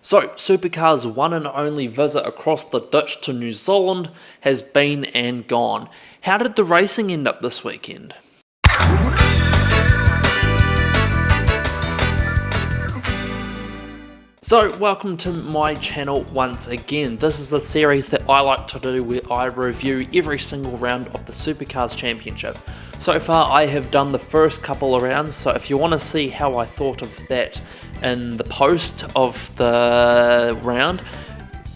So, Supercars' one and only visit across the ditch to New Zealand has been and gone. How did the racing end up this weekend? So, welcome to my channel once again. This is the series that I like to do where I review every single round of the Supercars Championship. So far I have done the first couple of rounds, so if you want to see how I thought of that in the post of the round,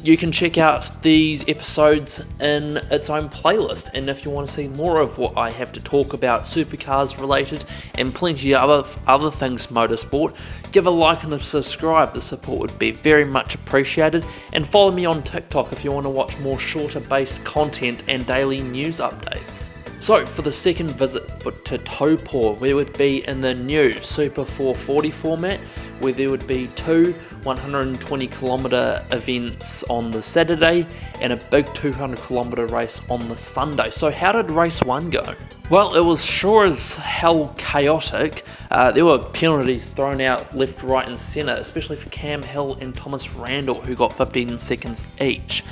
you can check out these episodes in its own playlist. And if you want to see more of what I have to talk about Supercars related and plenty of other things motorsport, give a like and a subscribe. The support would be very much appreciated. And follow me on TikTok if you want to watch more shorter based content and daily news updates. So for the second visit to Taupo, we would be in the new Super 440 format, where there would be two 120km events on the Saturday and a big 200km race on the Sunday. So how did race 1 go? Well, it was sure as hell chaotic. There were penalties thrown out left, right and centre, especially for Cam Hill and Thomas Randall, who got 15 seconds each.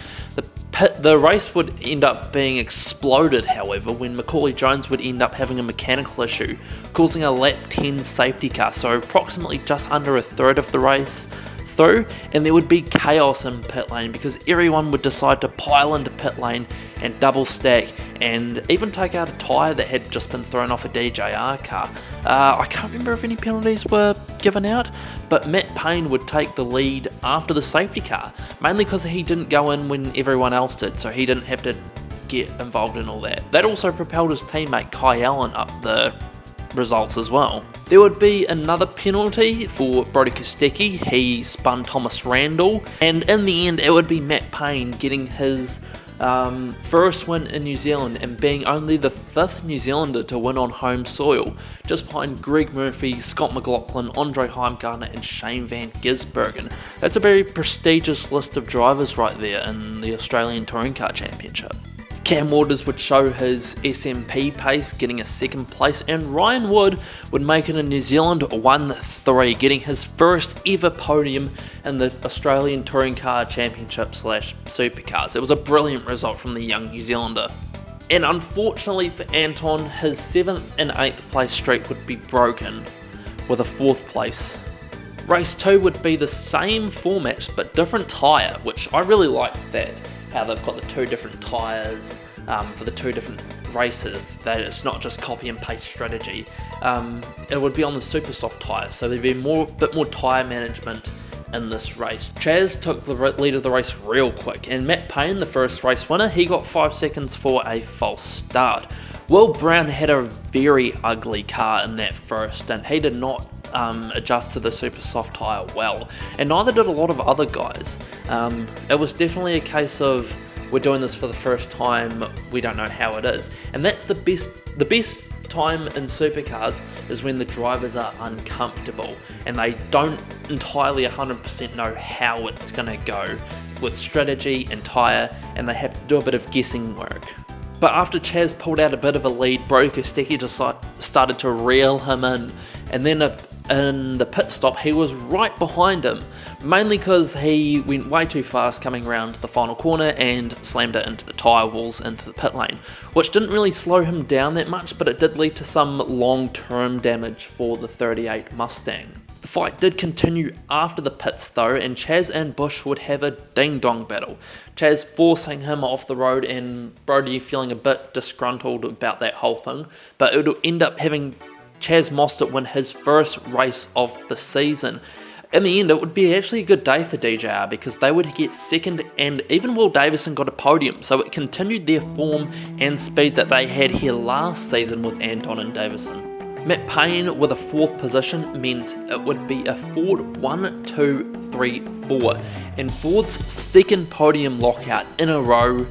The race would end up being exploded, however, when Macaulay Jones would end up having a mechanical issue, causing a lap 10 safety car, so approximately just under a third of the race through, and there would be chaos in pit lane because everyone would decide to pile into pit lane and double stack and even take out a tyre that had just been thrown off a DJR car. I can't remember if any penalties were given out, but Matt Payne would take the lead after the safety car, mainly because he didn't go in when everyone else did, so he didn't have to get involved in all that. That also propelled his teammate Kai Allen up the results as well. There would be another penalty for Brody Kostecki. He spun Thomas Randall, and in the end it would be Matt Payne getting his first win in New Zealand and being only the 5th New Zealander to win on home soil, just behind Greg Murphy, Scott McLaughlin, Andre Heimgartner and Shane van Gisbergen. That's a very prestigious list of drivers right there in the Australian Touring Car Championship. Cam Waters would show his SMP pace, getting a 2nd place, and Ryan Wood would make it in New Zealand 1-3, getting his first ever podium in the Australian Touring Car Championship / Supercars. It was a brilliant result from the young New Zealander. And unfortunately for Anton, his 7th and 8th place streak would be broken with a 4th place. Race 2 would be the same format but different tyre, which I really liked that. How they've got the 2 different tyres for the 2 different races, that it's not just copy and paste strategy. It would be on the super soft tyre, so there'd be a bit more tyre management in this race. Chaz took the lead of the race real quick, and Matt Payne, the first race winner, he got 5 seconds for a false start. Will Brown had a very ugly car in that first, and he did not adjust to the super soft tyre well, and neither did a lot of other guys. It was definitely a case of, we're doing this for the first time, we don't know how it is, and that's the best time in supercars is when the drivers are uncomfortable and they don't entirely 100% know how it's going to go with strategy and tyre, and they have to do a bit of guessing work. But after Chaz pulled out a bit of a lead, Brody Kostecki just started to reel him in, and then in the pit stop he was right behind him, mainly because he went way too fast coming around the final corner and slammed it into the tyre walls into the pit lane, which didn't really slow him down that much, but it did lead to some long-term damage for the 38 Mustang. The fight did continue after the pits though, and Chaz and Bush would have a ding-dong battle. Chaz forcing him off the road and Brody feeling a bit disgruntled about that whole thing, but it would end up having Chaz Mostert win his first race of the season. In the end, it would be actually a good day for DJR because they would get 2nd, and even Will Davison got a podium, so it continued their form and speed that they had here last season with Anton and Davison. Matt Payne with a 4th position meant it would be a Ford 1, 2, 3, 4, and Ford's 2nd podium lockout in a row,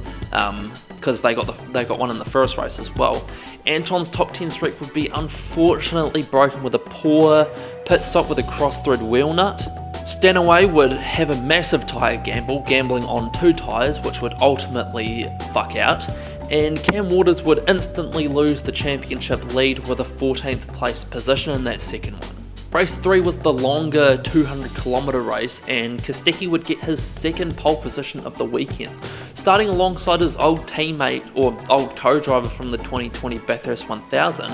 because they got one in the first race as well. Anton's top 10 streak would be unfortunately broken with a poor pit stop with a cross-thread wheel nut. Stanaway would have a massive tyre gambling on 2 tyres, which would ultimately fuck out, and Cam Waters would instantly lose the championship lead with a 14th place position in that second one. Race 3 was the longer 200km race, and Kostecki would get his second pole position of the weekend, starting alongside his old teammate or old co-driver from the 2020 Bathurst 1000,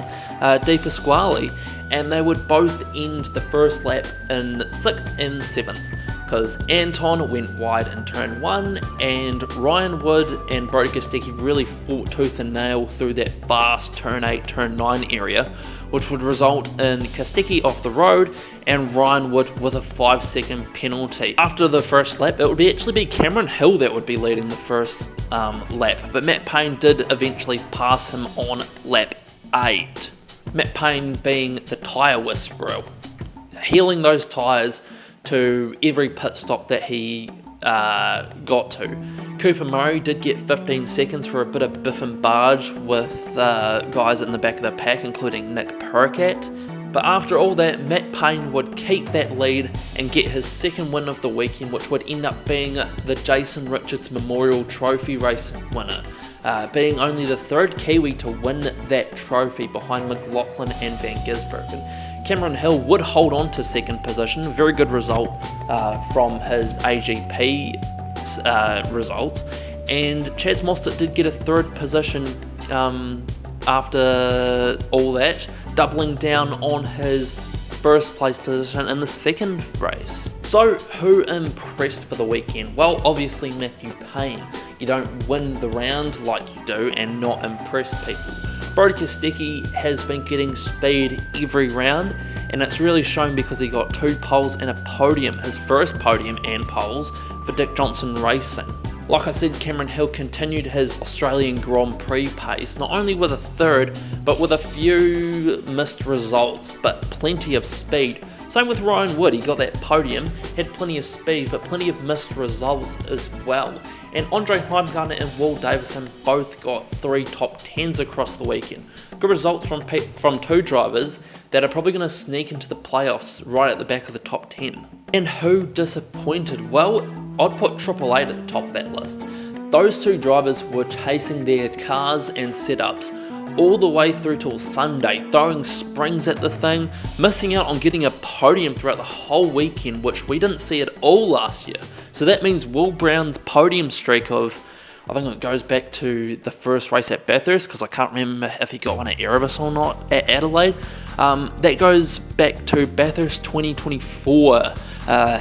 Di Pasquale, and they would both end the first lap in 6th and 7th, because Anton went wide in turn 1, and Ryan Wood and Brodie Kostecki really fought tooth and nail through that fast turn 8, turn 9 area, which would result in Kostecki off the road and Ryan Wood with a 5-second penalty. After the first lap, it would actually be Cameron Hill that would be leading the first lap, but Matt Payne did eventually pass him on lap 8. Matt Payne being the tyre whisperer, healing those tyres to every pit stop that he got to. Cooper Murray did get 15 seconds for a bit of biff and barge with guys in the back of the pack, including Nick Percat. But after all that, Matt Payne would keep that lead and get his second win of the weekend, which would end up being the Jason Richards Memorial Trophy race winner, being only the third Kiwi to win that trophy behind McLaughlin and Van Gisbergen. Cameron Hill would hold on to second position, very good result from his AGP results, and Chaz Mostert did get a third position after all that, doubling down on his first place position in the second race. So who impressed for the weekend? Well, obviously Matthew Payne. You don't win the round like you do and not impress people. Brodie Kostecki has been getting speed every round, and it's really shown because he got 2 poles and a podium, his first podium and poles for Dick Johnson Racing. Like I said, Cameron Hill continued his Australian Grand Prix pace, not only with a third, but with a few missed results, but plenty of speed. Same with Ryan Wood, he got that podium, had plenty of speed, but plenty of missed results as well. And Andre Heimgartner and Will Davison both got 3 top 10s across the weekend. Good results from 2 drivers that are probably going to sneak into the playoffs right at the back of the top 10. And who disappointed? Well, I'd put Triple Eight at the top of that list. Those 2 drivers were chasing their cars and setups all the way through till Sunday, throwing springs at the thing, missing out on getting a podium throughout the whole weekend, which we didn't see at all last year. So that means Will Brown's podium streak of, I think it goes back to the first race at Bathurst, because I can't remember if he got one at Erebus or not, at Adelaide. That goes back to Bathurst 2024,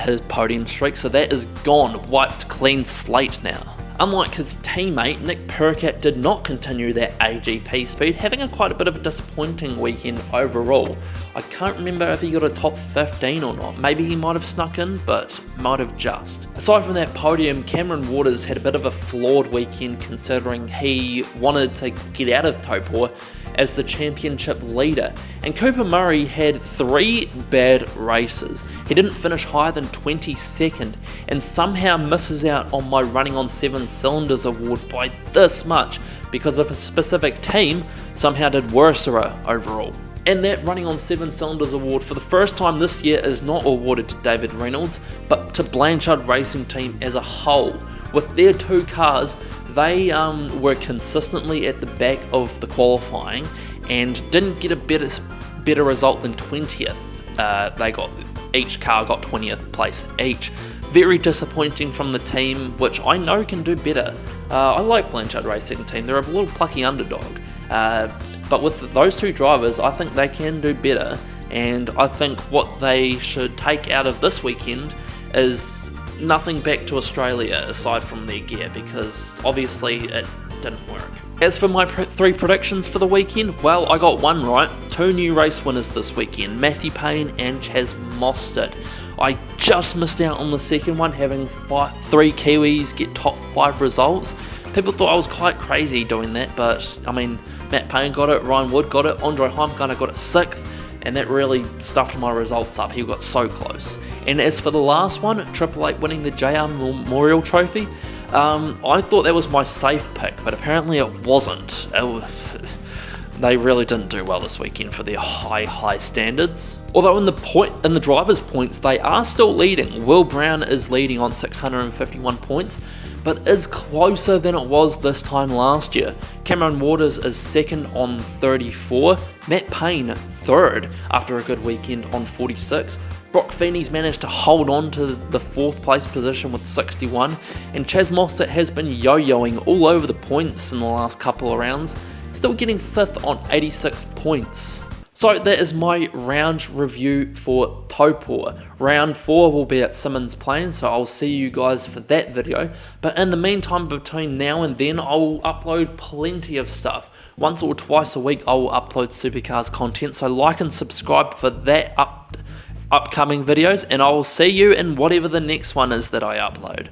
his podium streak, so that is gone, wiped clean slate now. Unlike his teammate, Nick Percat did not continue that AGP speed, having quite a bit of a disappointing weekend overall. I can't remember if he got a top 15 or not. Maybe he might have snuck in, but might have just. Aside from that podium, Cameron Waters had a bit of a flawed weekend considering he wanted to get out of Taupo as the championship leader, and Cooper Murray had 3 bad races. He didn't finish higher than 22nd and somehow misses out on my running on 7 cylinders award by this much because of a specific team somehow did worse overall. And that running on 7 cylinders award for the first time this year is not awarded to David Reynolds but to Blanchard Racing Team as a whole. With their 2 cars, they were consistently at the back of the qualifying and didn't get a better result than 20th. Each car got 20th place each. Very disappointing from the team, which I know can do better. I like Blanchard Racing Team, they're a little plucky underdog. But with those 2 drivers, I think they can do better, and I think what they should take out of this weekend is nothing back to Australia aside from their gear, because obviously it didn't work. As for my 3 predictions for the weekend, well, I got 1 right. 2 new race winners this weekend, Matthew Payne and Chaz Mostert. I just missed out on the second one, having 3 Kiwis get top 5 results. People thought I was quite crazy doing that, but I mean, Matt Payne got it, Ryan Wood got it, Andre Heimgartner got it 6th, and that really stuffed my results up. He got so close. And as for the last one, Triple Eight winning the JR Memorial Trophy, I thought that was my safe pick, but apparently it wasn't. They really didn't do well this weekend for their high standards. Although in the drivers' points, they are still leading. Will Brown is leading on 651 points, but is closer than it was this time last year. Cameron Waters is second on 34. Matt Payne 3rd after a good weekend on 46. Brock Feeney's managed to hold on to the 4th place position with 61, and Chaz Mostert has been yo-yoing all over the points in the last couple of rounds, still getting 5th on 86 points. So that is my round review for Taupo. Round 4 will be at Simmons Plain, so I'll see you guys for that video. But in the meantime, between now and then, I will upload plenty of stuff. Once or twice a week, I will upload Supercars content, so like and subscribe for that upcoming videos, and I will see you in whatever the next one is that I upload.